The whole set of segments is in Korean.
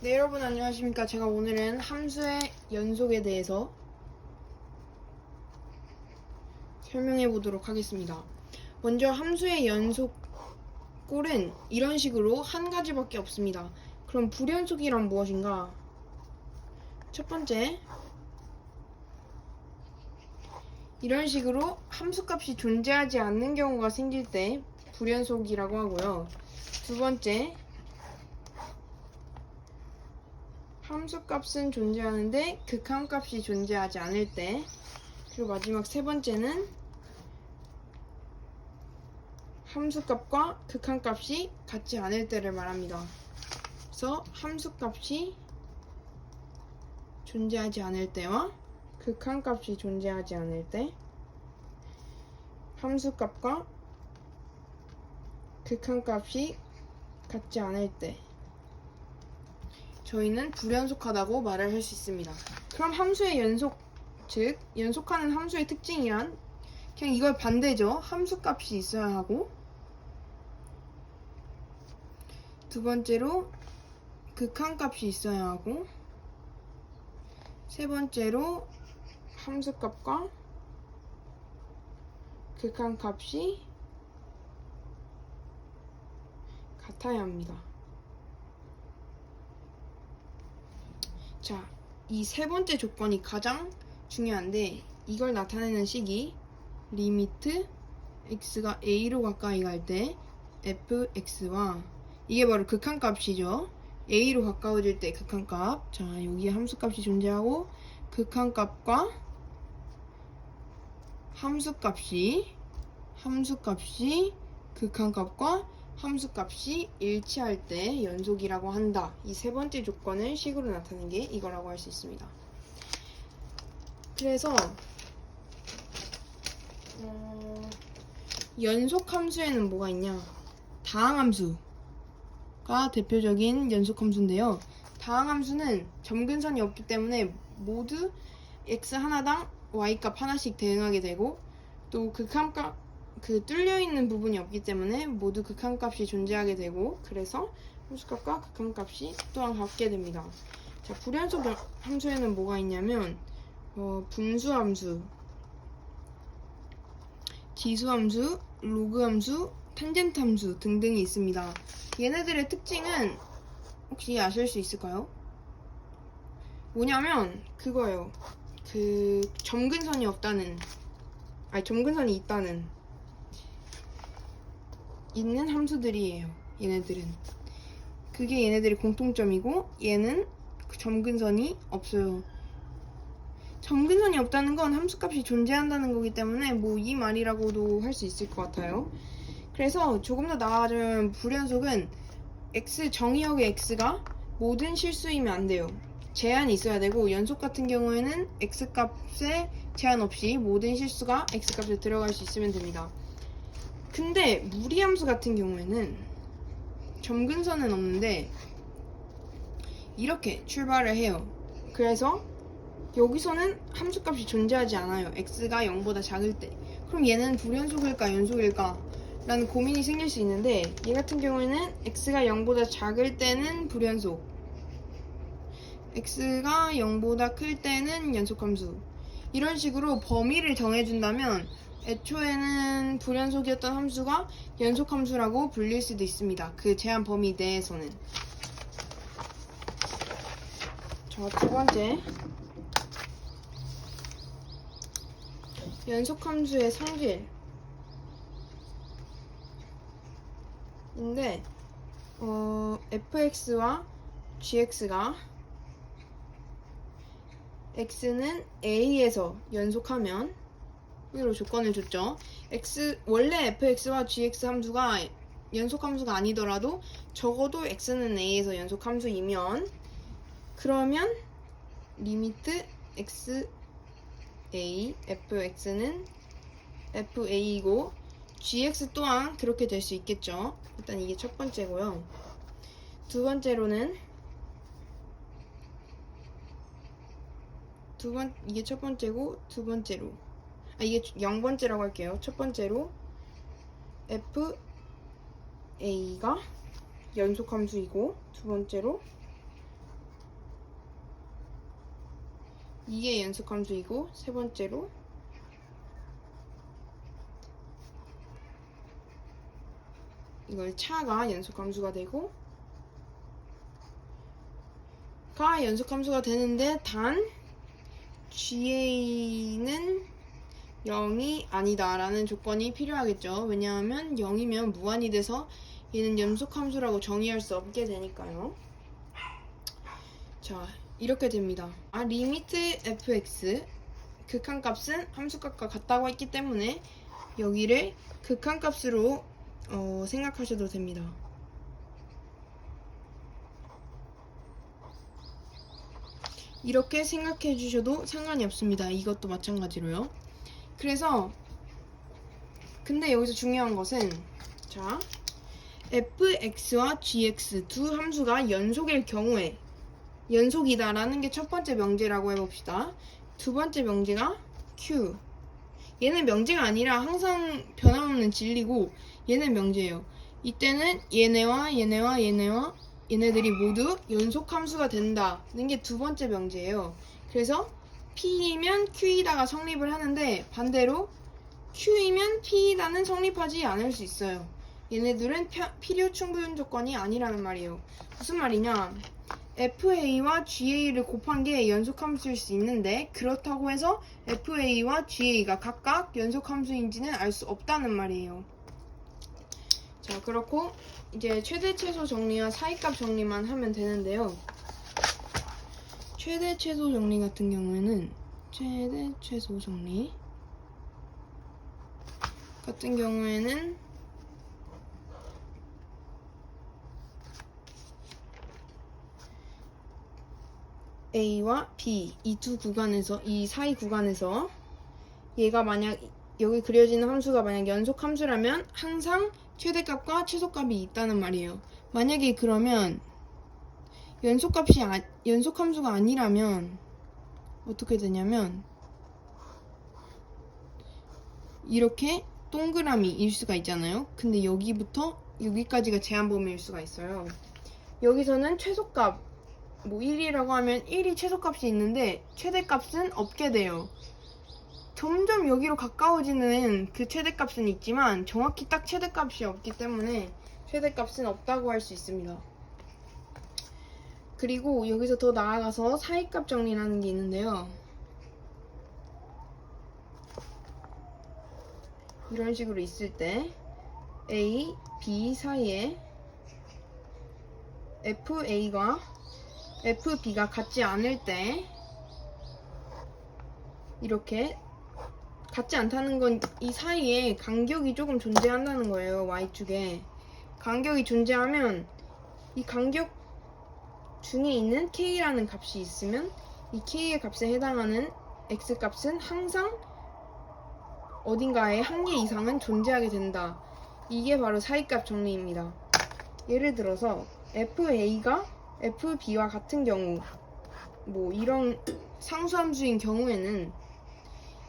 네, 여러분 안녕하십니까. 제가 오늘은 함수의 연속에 대해서 설명해 보도록 하겠습니다. 먼저 함수의 연속 꼴은 이런 식으로 한 가지밖에 없습니다. 그럼 불연속이란 무엇인가? 첫 번째, 이런 식으로 함수값이 존재하지 않는 경우가 생길 때 불연속이라고 하고요. 두 번째, 함수값은 존재하는데 극한값이 존재하지 않을 때. 그리고 마지막 세 번째는 함수값과 극한값이 같지 않을 때를 말합니다. 그래서 함수값이 존재하지 않을 때와 극한값이 존재하지 않을 때, 함수값과 극한값이 같지 않을 때 저희는 불연속하다고 말을 할 수 있습니다. 그럼 함수의 연속, 즉 연속하는 함수의 특징이란 그냥 이걸 반대죠. 함수값이 있어야 하고, 두 번째로 극한값이 있어야 하고, 세 번째로 함수값과 극한값이 같아야 합니다. 자, 이 세 번째 조건이 가장 중요한데, 이걸 나타내는 식이 리미트 x가 a로 가까이 갈 때 fx와, 이게 바로 극한값이죠. a로 가까워질 때 극한값. 자, 여기에 함수값이 존재하고 극한값과 함수값이 극한값과 함수값이 일치할 때 연속이라고 한다. 이 세 번째 조건을 식으로 나타낸 게 이거라고 할 수 있습니다. 그래서 연속함수에는 뭐가 있냐? 다항함수가 대표적인 연속함수인데요. 다항함수는 점근선이 없기 때문에 모두 x 하나당 y값 하나씩 대응하게 되고, 또 극한값, 뚫려있는 부분이 없기 때문에 모두 극한값이 존재하게 되고, 그래서 함수값과 극한값이 또한 같게 됩니다. 자, 불연속 함수에는 뭐가 있냐면 분수함수, 지수함수, 로그함수, 탄젠트함수 등등이 있습니다. 얘네들의 특징은 혹시 아실 수 있을까요? 뭐냐면 그거예요. 점근선이 있는 함수들이에요. 얘네들은. 그게 얘네들의 공통점이고, 얘는 점근선이 없어요. 점근선이 없다는 건 함수값이 존재한다는 거기 때문에 뭐 이 말이라고도 할 수 있을 것 같아요. 그래서 조금 더 나아지면 불연속은 정의역의 x가 모든 실수이면 안 돼요. 제한이 있어야 되고, 연속 같은 경우에는 x값에 제한 없이 모든 실수가 x값에 들어갈 수 있으면 됩니다. 근데 무리함수 같은 경우에는 점근선은 없는데 이렇게 출발을 해요. 그래서 여기서는 함수값이 존재하지 않아요. x가 0보다 작을 때. 그럼 얘는 불연속일까 연속일까 라는 고민이 생길 수 있는데, 얘 같은 경우에는 x가 0보다 작을 때는 불연속, x가 0보다 클 때는 연속함수. 이런 식으로 범위를 정해준다면 애초에는 불연속이었던 함수가 연속함수라고 불릴 수도 있습니다. 그 제한 범위 내에서는. 자, 두 번째, 연속함수의 성질인데, fx와 gx가 x는 a에서 연속하면, 이로 조건을 줬죠. 원래 fx와 gx 함수가 연속함수가 아니더라도 적어도 x는 a에서 연속함수이면, 그러면 리미트 x a fx는 fa이고 gx 또한 그렇게 될 수 있겠죠. 일단 이게 첫 번째고요. 두 번째로는 이게 첫 번째고, 두 번째로 이게 0번째라고 할게요. 첫 번째로 fa가 연속함수이고, 두 번째로 gx가 0보다 작을 때, 그럼 얘는 불연속이에요. 연속함수가 아니더라도 적어도 x는 a에서 연속함수이면, 그러면 리미트 x a fx는 fa이고 gx는 또한 그렇게 될 수 있겠죠. 일단 이게 첫 번째고요. 두 번째로 이게 첫 번째고, 두 번째로 f가 연속함수이고, 두 번째로 이게 연속함수이고, 세 번째로 이걸 차가 연속함수가 되고, 가 연속함수가 되는데 단 GA는 0이 아니다 라는 조건이 필요하겠죠. 왜냐하면 0이면 무한이 돼서 얘는 연속함수라고 정의할 수 없게 되니까요. 자, 이렇게 됩니다. 리미트 fx 극한값은 함수값과 같다고 했기 때문에 여기를 극한값으로 생각하셔도 됩니다. 이렇게 생각해 주셔도 상관이 없습니다. 이것도 마찬가지로요. 그래서 근데 여기서 중요한 것은 자, fx와 gx 두 함수가 연속일 경우에 연속이다라는 게 첫 번째 명제라고 해봅시다. 두 번째 명제가 q. 얘는 명제가 아니라 항상 변함없는 진리고 얘는 명제예요. 이때는 얘네와 얘네들이 모두 연속함수가 된다는 게 두 번째 명제예요. 그래서 P이면 Q이다가 성립을 하는데 반대로 Q이면 P이다는 성립하지 않을 수 있어요. 얘네들은 필요 충분 조건이 아니라는 말이에요. 무슨 말이냐? FA와 GA를 곱한 게 연속함수일 수 있는데 그렇다고 해서 FA와 GA가 각각 연속함수인지는 알 수 없다는 말이에요. 자, 그렇고 이제 최대 최소 정리와 사이값 정리만 하면 되는데요. 최대 최소 정리 같은 경우에는 최대 최소 정리 같은 경우에는 A와 B 이 두 구간에서 이 사이 구간에서 얘가 만약 여기 그려지는 함수가 만약 연속 함수라면 항상 최대값과 최소값이 있다는 말이에요. 만약에 그러면 연속함수가 아니라면 어떻게 되냐면 이렇게 동그라미일 수가 있잖아요. 근데 여기부터 여기까지가 제한 범위일 수가 있어요. 여기서는 최소값 1이라고 하면 1이 최소값이 있는데 최대값은 없게 돼요. 점점 여기로 가까워지는 그 최대값은 있지만 정확히 딱 최대값이 없기 때문에 최대값은 없다고 할 수 있습니다. 그리고 여기서 더 나아가서 사이값 정리라는 게 있는데요. 이런 식으로 있을 때 A, B 사이에 FA가 FB가 같지 않을 때 이렇게 같지 않다는 건 이 사이에 간격이 조금 존재한다는 거예요. Y축에 간격이 존재하면 이 간격 중에 있는 K라는 값이 있으면 이 K의 값에 해당하는 X값은 항상 어딘가에 한 개 이상은 존재하게 된다. 이게 바로 사이값 정리입니다. 예를 들어서 FA가 FB와 같은 경우 이런 상수함수인 경우에는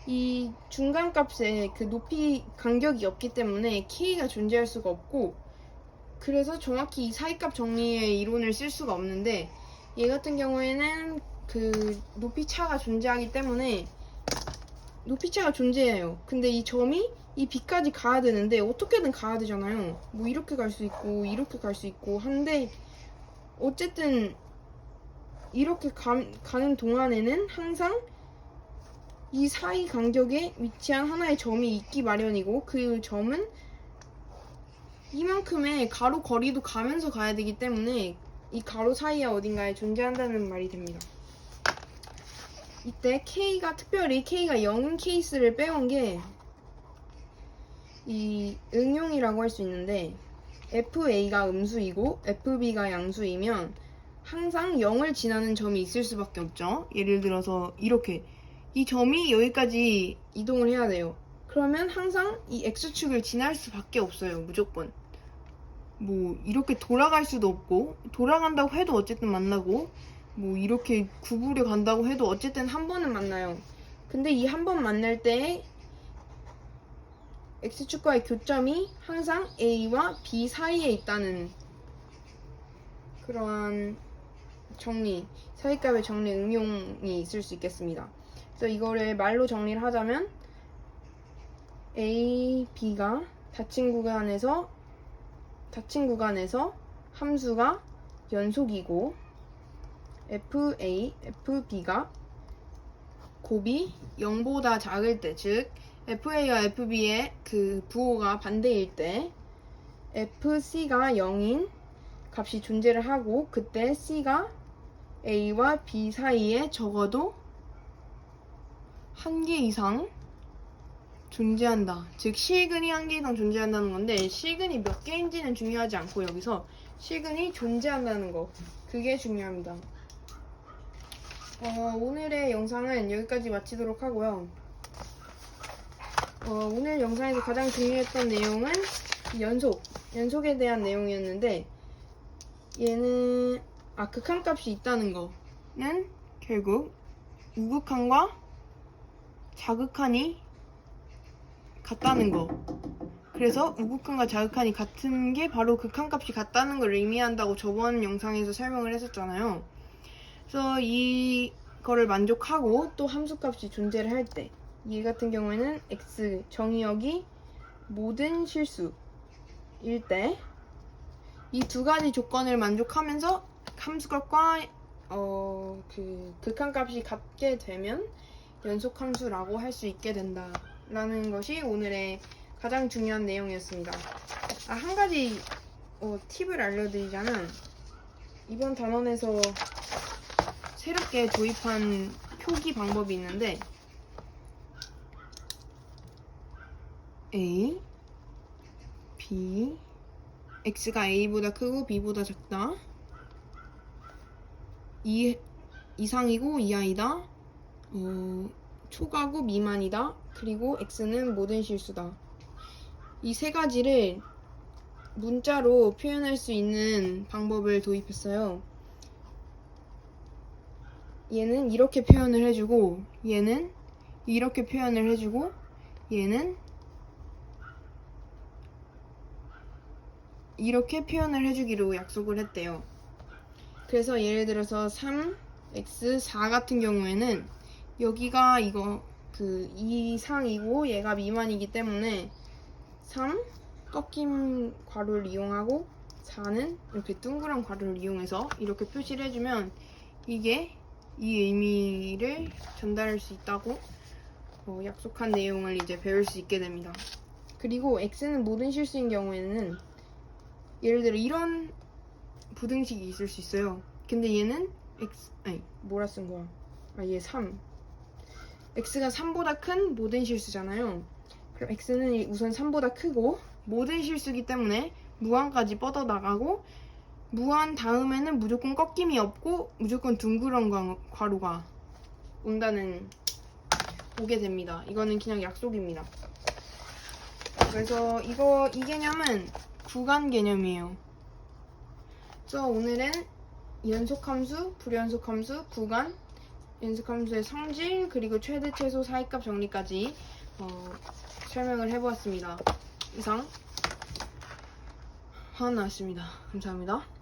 이 중간값에 그 높이 간격이 없기 때문에 K가 존재할 수가 없고 그래서 정확히 이 사이값 정리의 이론을 쓸 수가 없는데 얘 같은 경우에는 그 높이 차가 존재하기 때문에 높이 차가 존재해요. 근데 이 점이 이 B까지 가야 되는데 어떻게든 가야 되잖아요. 이렇게 갈 수 있고 이렇게 갈 수 있고 한데 어쨌든 이렇게 가는 동안에는 항상 이 사이 간격에 위치한 하나의 점이 있기 마련이고 그 점은 이만큼의 가로 거리도 가면서 가야 되기 때문에 이 가로 사이에 어딘가에 존재한다는 말이 됩니다. 이때 특별히 K가 0인 케이스를 빼온 게 이 응용이라고 할 수 있는데 FA가 음수이고 FB가 양수이면 항상 0을 지나는 점이 있을 수밖에 없죠. 예를 들어서 이렇게 이 점이 여기까지 이동을 해야 돼요. 그러면 항상 이 X축을 지날 수밖에 없어요. 무조건. 이렇게 돌아갈 수도 없고 돌아간다고 해도 어쨌든 만나고 이렇게 구부려 간다고 해도 어쨌든 한 번은 만나요. 근데 이 한 번 만날 때 X축과의 교점이 항상 A와 B 사이에 있다는 그러한 정리, 사이값의 정리 응용이 있을 수 있겠습니다. 그래서 이거를 말로 정리를 하자면 A, B가 닫힌 구간에서 함수가 연속이고 FA, FB가 곱이 0보다 작을 때, 즉 FA와 FB의 그 부호가 반대일 때 FC가 0인 값이 존재를 하고, 그때 C가 A와 B 사이에 적어도 한 개 이상 존재한다. 즉 실근이 한 개 이상 존재한다는 건데, 실근이 몇 개인지는 중요하지 않고 여기서 실근이 존재한다는 거, 그게 중요합니다. 오늘의 영상은 여기까지 마치도록 하고요. 오늘 영상에서 가장 중요했던 내용은 연속에 대한 내용이었는데, 얘는 극한값이 있다는 거는 결국 우극한과 자극한이 같다는 거. 그래서 우극한과 자극한이 같은 게 바로 극한값이 같다는 걸 의미한다고 저번 영상에서 설명을 했었잖아요. 그래서 이거를 만족하고 또 함수값이 존재를 할 때, 얘 같은 경우에는 x 정의역이 모든 실수일 때, 이 두 가지 조건을 만족하면서 함수값과 그 극한값이 같게 되면 연속함수라고 할 수 있게 된다라는 것이 오늘의 가장 중요한 내용이었습니다. 한 가지 팁을 알려드리자면, 이번 단원에서 새롭게 도입한 표기 방법이 있는데, A, B, X가 A보다 크고 B보다 작다, 2 이상이고 이하이다, 초과고 미만이다, 그리고 X는 모든 실수다. 이 세 가지를 문자로 표현할 수 있는 방법을 도입했어요. 얘는 이렇게 표현을 해주고, 얘는 이렇게 표현을 해주고, 얘는 이렇게 표현을 해주기로 약속을 했대요. 그래서 예를 들어서 3, x, 4 같은 경우에는 여기가 이상이고 얘가 미만이기 때문에 3 꺾임 괄호를 이용하고 4는 이렇게 둥그런 괄호를 이용해서 이렇게 표시를 해주면 이게 이 의미를 전달할 수 있다고 약속한 내용을 이제 배울 수 있게 됩니다. 그리고 x는 모든 실수인 경우에는 예를 들어 이런 부등식이 있을 수 있어요. 근데 얘는 뭐라 쓴 거야? 얘 3. x가 3보다 큰 모든 실수잖아요. 그럼 x는 우선 3보다 크고 모든 실수이기 때문에 무한까지 뻗어나가고, 무한 다음에는 무조건 꺾임이 없고 무조건 둥그런 괄호가 오게 됩니다. 이거는 그냥 약속입니다. 그래서 이 개념은 구간 개념이에요. 그래서 오늘은 연속함수, 불연속함수, 구간, 연속함수의 성질, 그리고 최대, 최소, 사이값 정리까지 설명을 해보았습니다. 이상 하나였습니다. 감사합니다.